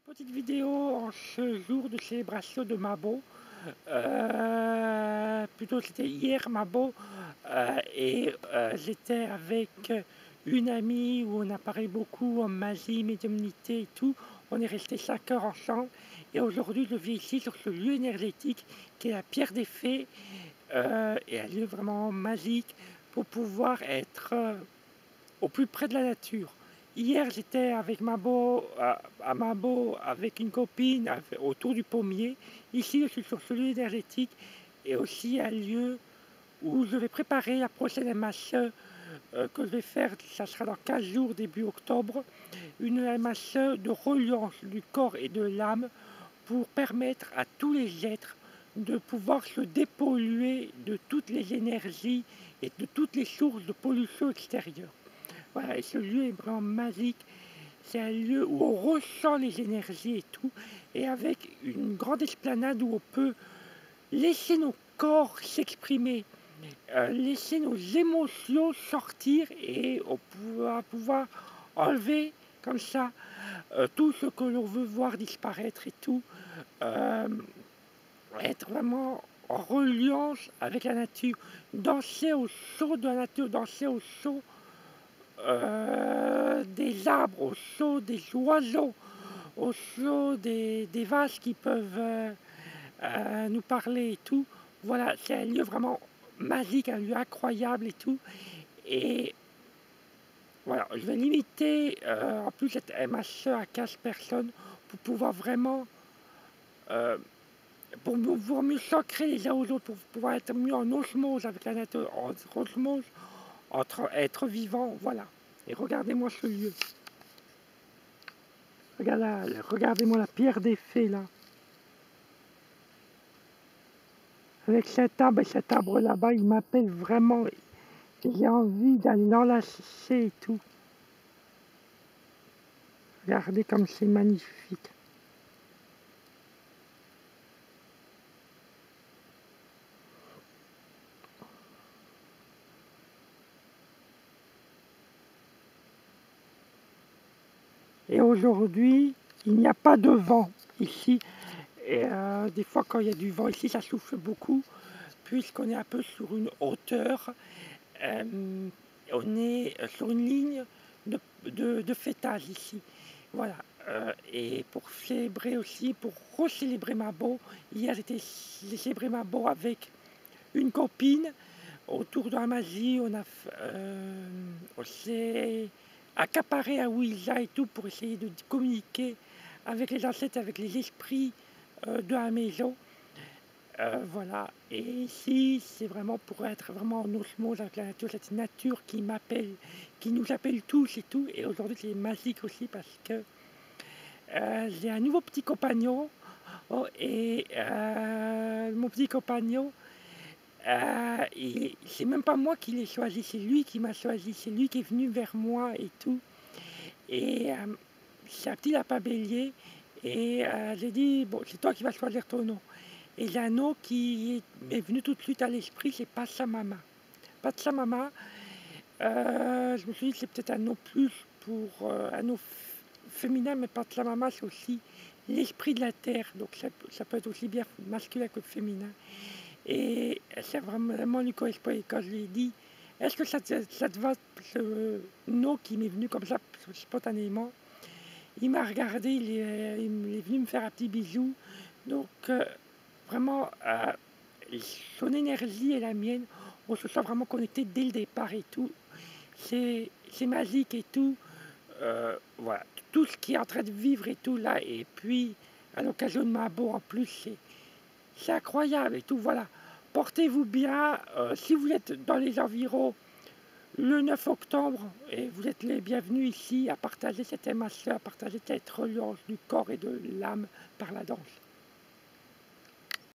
Petite vidéo en ce jour de célébration de Mabo. Plutôt c'était hier Mabo. J'étais avec une amie où on a parlé beaucoup en magie, médiumnité et tout. On est resté 5 heures ensemble. Et aujourd'hui je vis ici sur ce lieu énergétique qui est la Pierre des Fées. Et un lieu vraiment magique pour pouvoir être au plus près de la nature. Hier, j'étais avec Mabo, à Mabo avec une copine autour du pommier. Ici, je suis sur ce lieu énergétique et aussi un lieu où je vais préparer la prochaine MHE que je vais faire. Ça sera dans 15 jours, début octobre. Une MHE de reliance du corps et de l'âme pour permettre à tous les êtres de pouvoir se dépolluer de toutes les énergies et de toutes les sources de pollution extérieure. Voilà, et ce lieu est vraiment magique. C'est un lieu où on ressent les énergies et tout, et avec une grande esplanade où on peut laisser nos corps s'exprimer, laisser nos émotions sortir, et on va pouvoir enlever comme ça tout ce que l'on veut voir disparaître et tout, être vraiment en reliance avec la nature, danser au son de la nature, danser au son des arbres, au son des oiseaux, au son des vaches qui peuvent nous parler et tout. Voilà, c'est un lieu vraiment magique, un lieu incroyable et tout. Et voilà, je vais limiter en plus cette MHE à 15 personnes pour pouvoir vraiment, pour pouvoir mieux s'ancrer les uns aux autres, pour pouvoir être mieux en osmose avec la nature, en osmose entre êtres vivants, voilà. Et regardez-moi ce lieu. Regardez-moi la Pierre des Fées là. Avec cet arbre et cet arbre là-bas, il m'appelle vraiment. J'ai envie d'aller l'enlacer et tout. Regardez comme c'est magnifique. Et aujourd'hui, il n'y a pas de vent ici. Et des fois, quand il y a du vent ici, ça souffle beaucoup, puisqu'on est un peu sur une hauteur. On est sur une ligne de fêtage ici. Voilà. Et pour célébrer aussi, pour recélébrer Mabo, hier j'ai célébré Mabo avec une copine autour de la magie. On s'est accaparé à Ouija et tout pour essayer de communiquer avec les ancêtres, avec les esprits de la maison. Voilà, et ici c'est vraiment pour être vraiment en osmose avec la nature, cette nature qui m'appelle, qui nous appelle tous et tout. Et aujourd'hui c'est magique aussi parce que j'ai un nouveau petit compagnon. Et mon petit compagnon, c'est même pas moi qui l'ai choisi, c'est lui qui m'a choisi, c'est lui qui est venu vers moi et tout. Et c'est un petit lapin bélier, et j'ai dit bon, c'est toi qui vas choisir ton nom. Et j'ai un nom qui est venu tout de suite à l'esprit, c'est Pachamama. Pachamama, je me suis dit c'est peut-être un nom plus pour un nom féminin, mais Pachamama c'est aussi l'esprit de la terre, donc ça peut être aussi bien masculin que féminin. Et ça vraiment lui correspond. Et quand je lui ai dit, est-ce que ça te va, ce nom qui m'est venu comme ça spontanément, il m'a regardé, il est venu me faire un petit bisou. Donc vraiment, son énergie et la mienne, on se sent vraiment connecté dès le départ et tout. C'est magique et tout. Voilà, tout ce qui est en train de vivre et tout là. Et puis, à l'occasion de Mabo en plus, c'est incroyable et tout. Voilà, portez-vous bien. Si vous êtes dans les environs le 9 octobre, et vous êtes les bienvenus ici à partager cette MHE, à partager cette reliance du corps et de l'âme par la danse.